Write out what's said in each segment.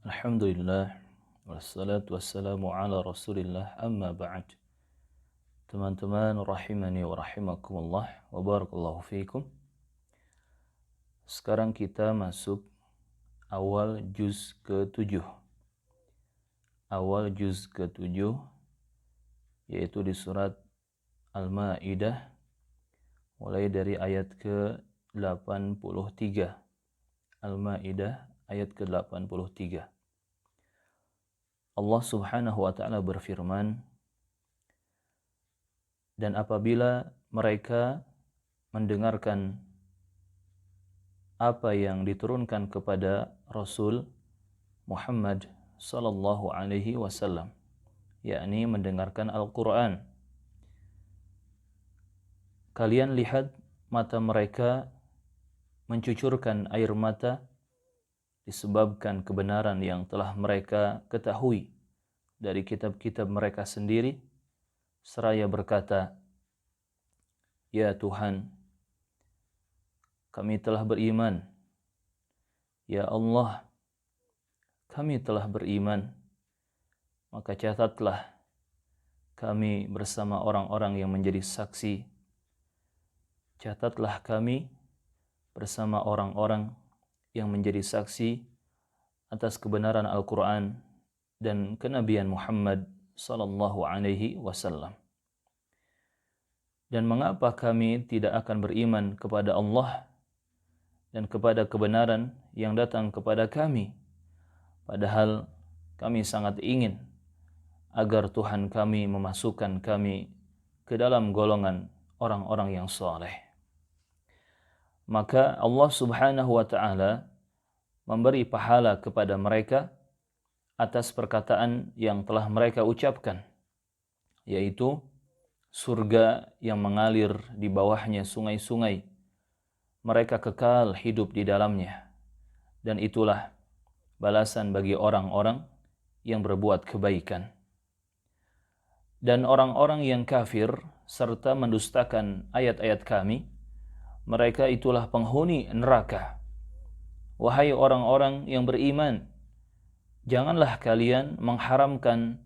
Alhamdulillah wassalatu wassalamu ala Rasulillah amma ba'd. Teman-teman rahimani wa rahimakumullah wa barakallahu fiikum. Sekarang kita masuk awal juz ke-7. Awal juz ke-7 yaitu di surat Al-Maidah mulai dari ayat ke-83. Al-Maidah ayat ke-83. Allah Subhanahu wa taala berfirman, dan apabila mereka mendengarkan apa yang diturunkan kepada Rasul Muhammad sallallahu alaihi wasallam, yakni mendengarkan Al-Qur'an, kalian lihat mata mereka mencucurkan air mata disebabkan kebenaran yang telah mereka ketahui dari kitab-kitab mereka sendiri, seraya berkata, "Ya Tuhan, kami telah beriman. Ya Allah, kami telah beriman. Maka catatlah kami bersama orang-orang yang menjadi saksi. Catatlah kami bersama orang-orang yang menjadi saksi atas kebenaran Al-Quran dan kenabian Muhammad sallallahu alaihi wasallam. Dan mengapa kami tidak akan beriman kepada Allah dan kepada kebenaran yang datang kepada kami, padahal kami sangat ingin agar Tuhan kami memasukkan kami ke dalam golongan orang-orang yang saleh." Maka Allah Subhanahu wa taala memberi pahala kepada mereka atas perkataan yang telah mereka ucapkan, yaitu surga yang mengalir di bawahnya sungai-sungai. Mereka kekal hidup di dalamnya, dan itulah balasan bagi orang-orang yang berbuat kebaikan. Dan orang-orang yang kafir serta mendustakan ayat-ayat kami, mereka itulah penghuni neraka. Wahai orang-orang yang beriman, janganlah kalian mengharamkan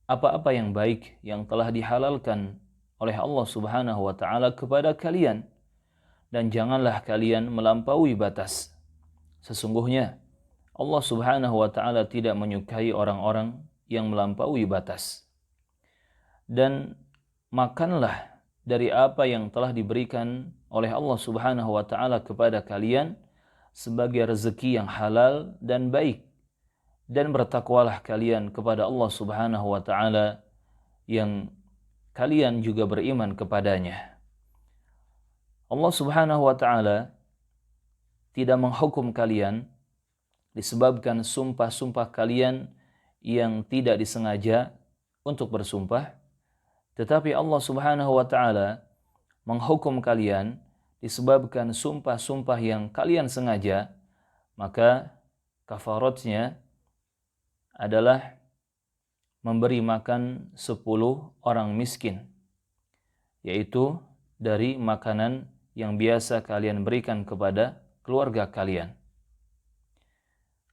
apa-apa yang baik yang telah dihalalkan oleh Allah Subhanahu wa taala kepada kalian, dan janganlah kalian melampaui batas. Sesungguhnya Allah Subhanahu wa taala tidak menyukai orang-orang yang melampaui batas. Dan makanlah dari apa yang telah diberikan oleh Allah Subhanahu wa taala kepada kalian sebagai rezeki yang halal dan baik, dan bertakwalah kalian kepada Allah Subhanahu wa taala yang kalian juga beriman kepadanya. Allah Subhanahu wa taala tidak menghukum kalian disebabkan sumpah-sumpah kalian yang tidak disengaja untuk bersumpah, tetapi Allah Subhanahu wa taala menghukum kalian disebabkan sumpah-sumpah yang kalian sengaja. Maka kafaratnya adalah memberi makan 10 orang miskin, yaitu dari makanan yang biasa kalian berikan kepada keluarga kalian,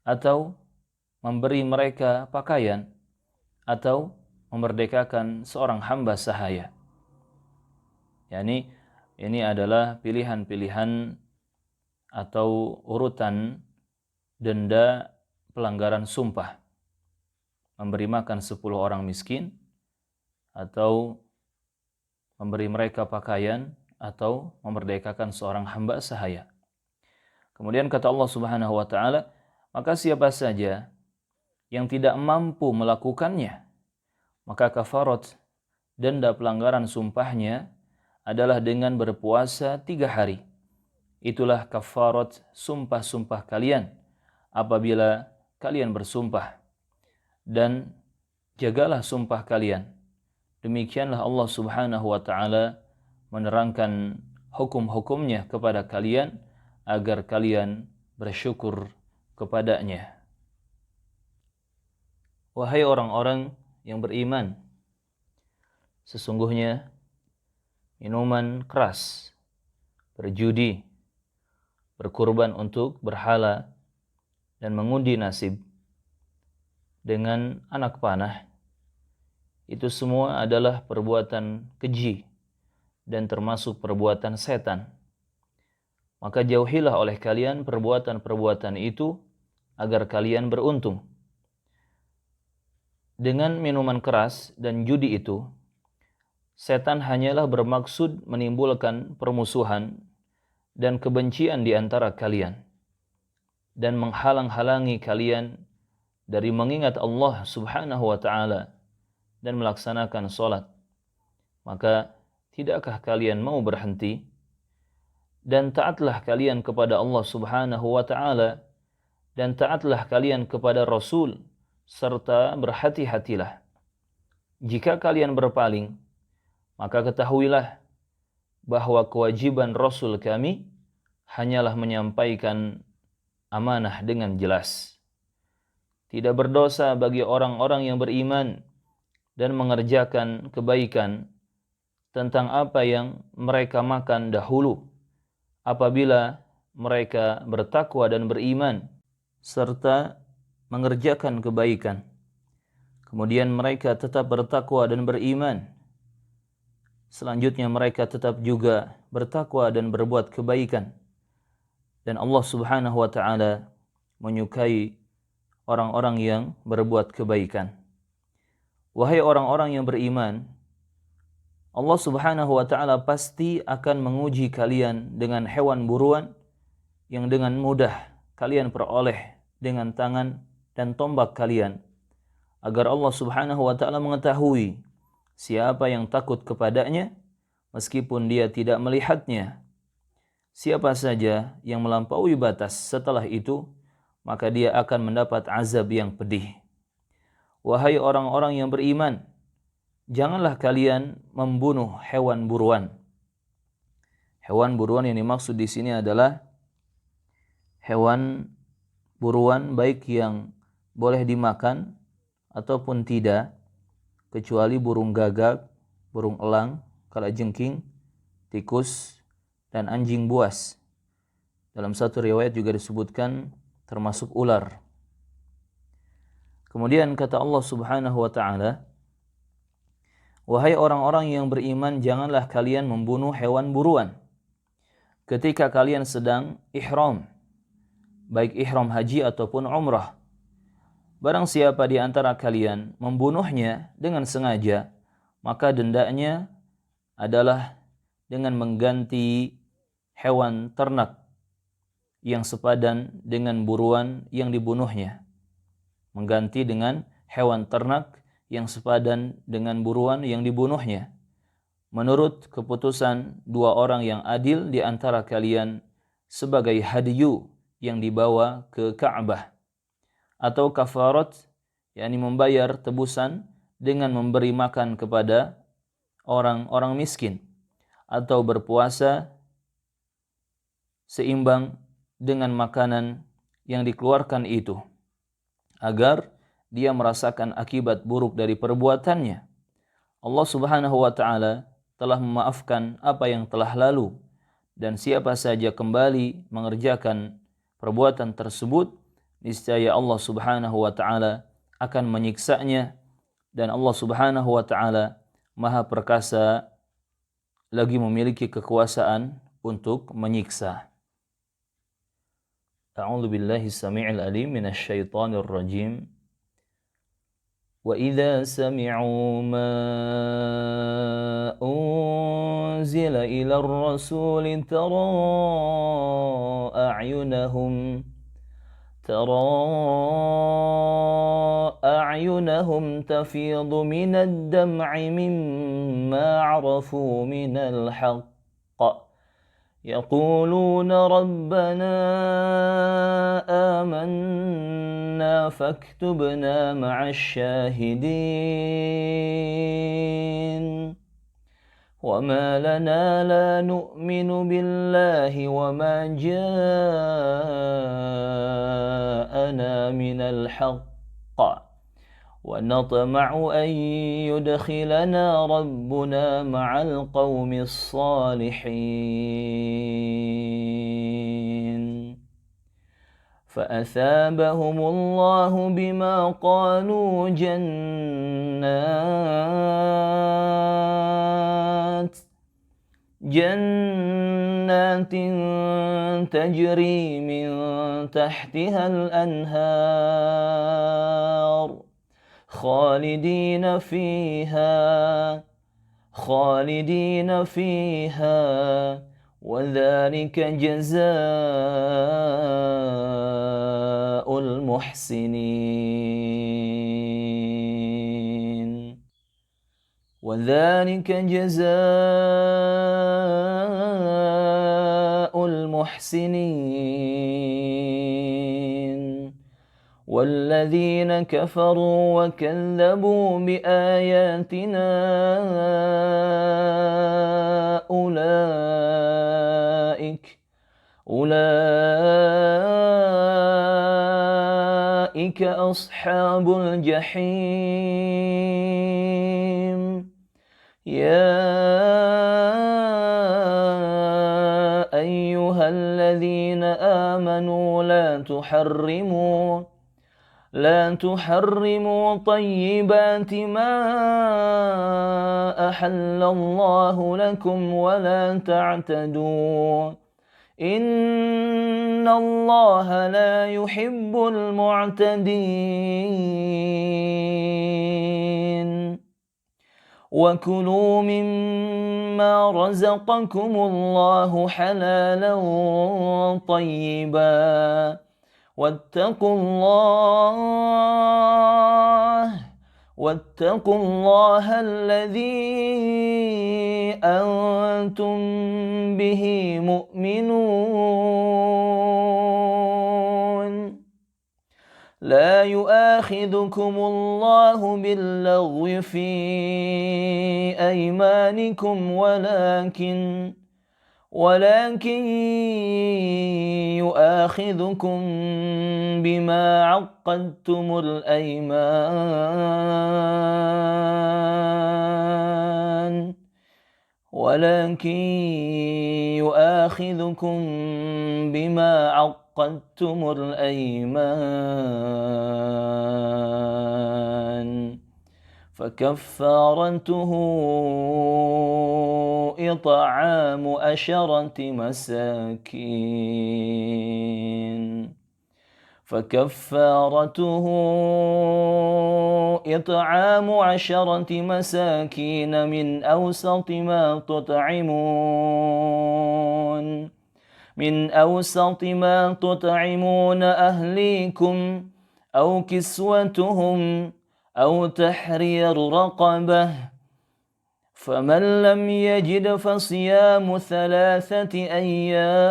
atau memberi mereka pakaian, atau memerdekakan seorang hamba sahaya. Yani ini adalah pilihan-pilihan atau urutan denda pelanggaran sumpah. Memberi makan 10 orang miskin, atau memberi mereka pakaian, atau memerdekakan seorang hamba sahaya. Kemudian kata Allah Subhanahu wa taala, maka siapa saja yang tidak mampu melakukannya, maka kafarat denda pelanggaran sumpahnya adalah dengan berpuasa 3 hari. Itulah kafarat sumpah-sumpah kalian apabila kalian bersumpah. Dan jagalah sumpah kalian. Demikianlah Allah Subhanahu wa taala menerangkan hukum-hukumnya kepada kalian agar kalian bersyukur kepadanya. Wahai orang-orang yang beriman, sesungguhnya minuman keras, berjudi, berkurban untuk berhala, dan mengundi nasib dengan anak panah, itu semua adalah perbuatan keji dan termasuk perbuatan setan. Maka jauhilah oleh kalian perbuatan-perbuatan itu agar kalian beruntung. Dengan minuman keras dan judi itu, setan hanyalah bermaksud menimbulkan permusuhan dan kebencian di antara kalian dan menghalang-halangi kalian dari mengingat Allah Subhanahu wa taala dan melaksanakan salat. Maka tidakkah kalian mau berhenti dan taatlah kalian kepada Allah Subhanahu wa taala dan taatlah kalian kepada Rasul serta berhati-hatilah. Jika kalian berpaling, maka ketahuilah bahwa kewajiban Rasul kami hanyalah menyampaikan amanah dengan jelas. Tidak berdosa bagi orang-orang yang beriman dan mengerjakan kebaikan tentang apa yang mereka makan dahulu apabila mereka bertakwa dan beriman serta mengerjakan kebaikan. Kemudian mereka tetap bertakwa dan beriman. Selanjutnya mereka tetap juga bertakwa dan berbuat kebaikan. Dan Allah Subhanahu wa taala menyukai orang-orang yang berbuat kebaikan. Wahai orang-orang yang beriman, Allah Subhanahu wa taala pasti akan menguji kalian dengan hewan buruan yang dengan mudah kalian peroleh dengan tangan dan tombak kalian, agar Allah Subhanahu wa taala mengetahui siapa yang takut kepadanya meskipun dia tidak melihatnya. Siapa saja yang melampaui batas setelah itu, maka dia akan mendapat azab yang pedih. Wahai orang-orang yang beriman, janganlah kalian membunuh hewan buruan. Hewan buruan yang dimaksud di sini adalah hewan buruan baik yang boleh dimakan ataupun tidak, kecuali burung gagak, burung elang, kalajengking, tikus, dan anjing buas. Dalam satu riwayat juga disebutkan termasuk ular. Kemudian kata Allah Subhanahu wa taala, wahai orang-orang yang beriman, janganlah kalian membunuh hewan buruan ketika kalian sedang ihram, baik ihram haji ataupun umrah. Barang siapa di antara kalian membunuhnya dengan sengaja, maka dendanya adalah dengan mengganti hewan ternak yang sepadan dengan buruan yang dibunuhnya. Mengganti dengan hewan ternak yang sepadan dengan buruan yang dibunuhnya. Menurut keputusan dua orang yang adil di antara kalian sebagai hadyu yang dibawa ke Ka'bah, atau kafarat, yakni membayar tebusan dengan memberi makan kepada orang-orang miskin, atau berpuasa seimbang dengan makanan yang dikeluarkan itu, agar dia merasakan akibat buruk dari perbuatannya. Allah Subhanahu wa taala telah memaafkan apa yang telah lalu, dan siapa saja kembali mengerjakan perbuatan tersebut, niscaya Allah Subhanahu wa taala akan menyiksanya, dan Allah Subhanahu wa taala Maha perkasa lagi memiliki kekuasaan untuk menyiksa. A'udzu billahi samii'il alim minasy syaithanir rajim. Wa idza sami'u ma unzila ila ar-rasul ترى أعينهم تفيض من الدمع مما عرفوا من الحق يقولون ربنا آمنا فاكتبنا مع الشاهدين وما لنا لا نؤمن بالله وما جاءنا من الحق ونطمع أن يدخلنا ربنا مع القوم الصالحين فأثابهم الله بما قالوا جنات تجري من تحتها الأنهار خالدين فيها وذلك جزاء المحسنين والذين كفروا وكذبوا بآياتنا أولئك أصحاب الجحيم يا أيها الذين آمنوا لا تحرموا طيبات ما أحل الله لكم ولا تعتدوا إن الله لا يحب المعتدين وكلوا مما رزقكم الله حلالا طيبا واتقوا الله الذي أنتم به مؤمنون لا يؤاخذكم الله باللغو في أيمانكم ولكن يؤاخذكم بما عقدتم الأيمان فكفارته إطعام عشرة مساكين من أوسط ما تطعمون أهليكم أو كسوتهم أو تحرير رقبة فمن لم يجد فصيام 3 أيام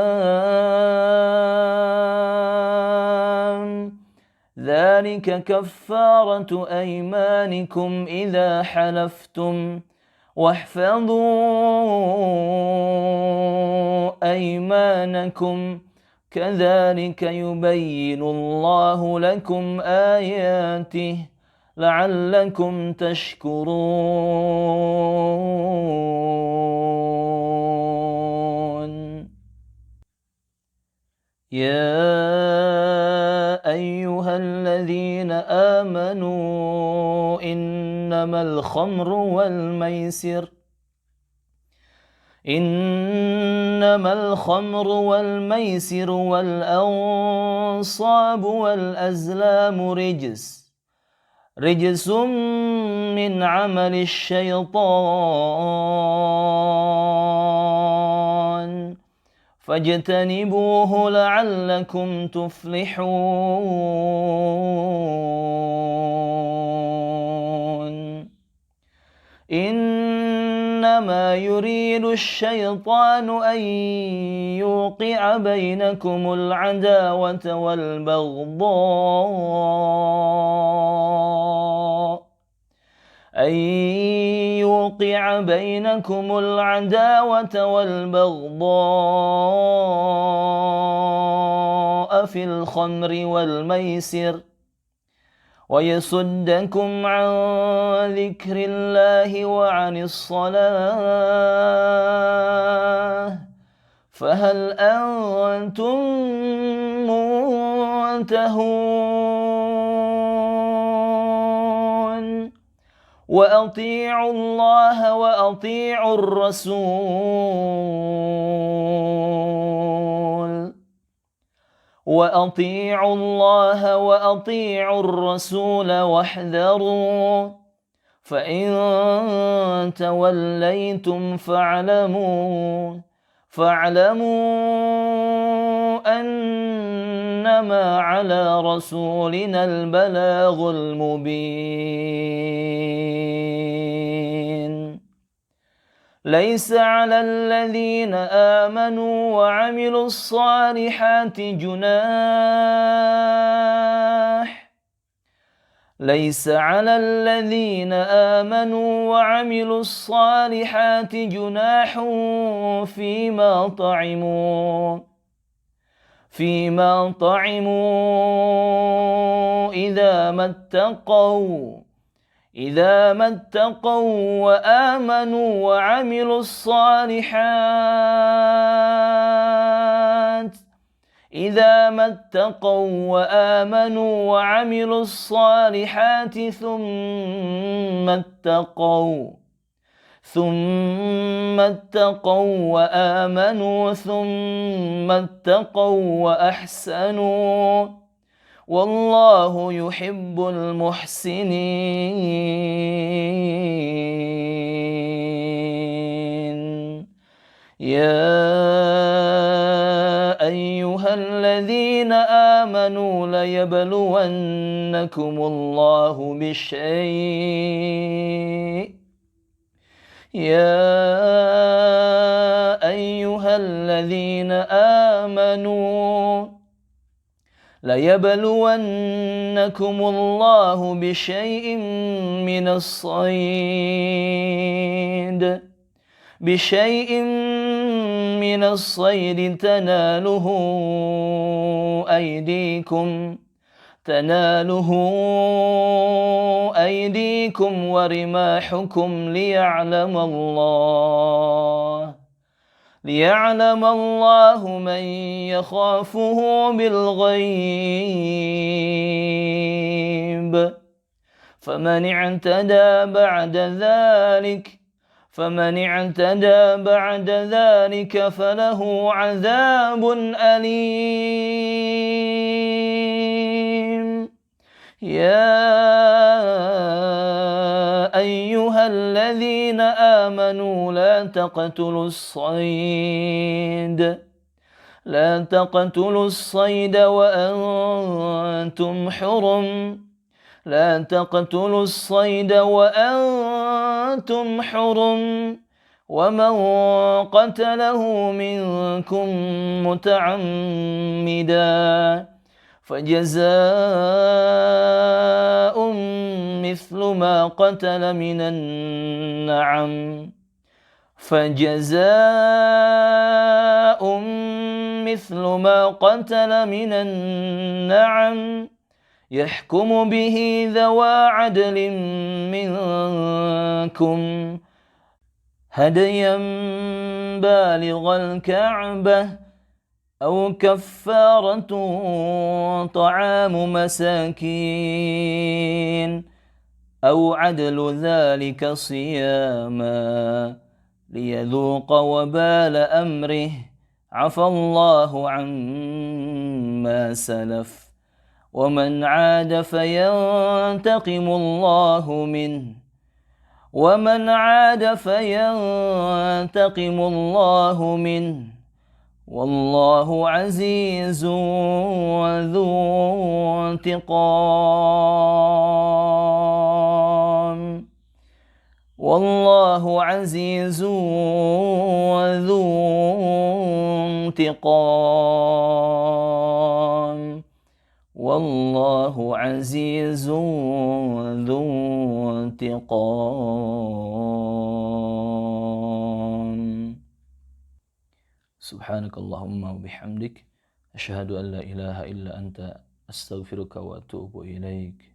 ذلك كفارة أيمانكم إذا حلفتم واحفظوا أيمانكم كذلك يبين الله لكم آياته لعلكم تشكرون يا أيها الذين آمنوا إنما الخمر والميسر والأنصاب والأزلام رجس من عمل الشيطان فاجتنبوه لعلكم تفلحون إنما يريد الشيطان أن يوقع بينكم العداوة والبغضاء في الخمر والميسر ويصدكم عن ذكر الله وعن الصلاة فهل أنتم تنتهون وأطيعوا الله وأطيعوا الرسول وأطيعوا الله وأطيعوا الرسول واحذروا فإن توليتم فاعلموا أنما على رسولنا البلاغ المبين ليس على الذين آمنوا وعملوا الصالحات جناح ليس على الذين آمنوا وعملوا الصالحات جناح فيما طعموا إذا ما اتقوا وآمنوا وعملوا الصالحات ثم اتقوا وآمنوا ثم اتقوا وأحسنوا والله يحب المحسنين يا أيها الذين آمنوا ليبلونكم الله بشيء من الصيد تناله أيديكم ورماحكم ليعلم الله من يخافه بالغيب فمن اعتدى بعد ذلك فله عذاب أليم يا أيها الذين آمنوا لا تقتلوا الصيد وأنتم حرم ومن قتله منكم متعمدا فجزاء مثل ما قتل من النعم يحكم به ذوى عدل منكم هديا بالغ الكعبة أو كفارة طعام مساكين أو عدل ذلك صياما ليذوق وبال أمره عفى الله عما سلف ومن عاد فينتقم الله منه والله عزيز ذو انتقام والله عزيز ذو انتقام والله عزيز ذو انتقام. سبحانك اللهم وبحمدك أشهد أن لا إله إلا أنت أستغفرك وأتوب إليك.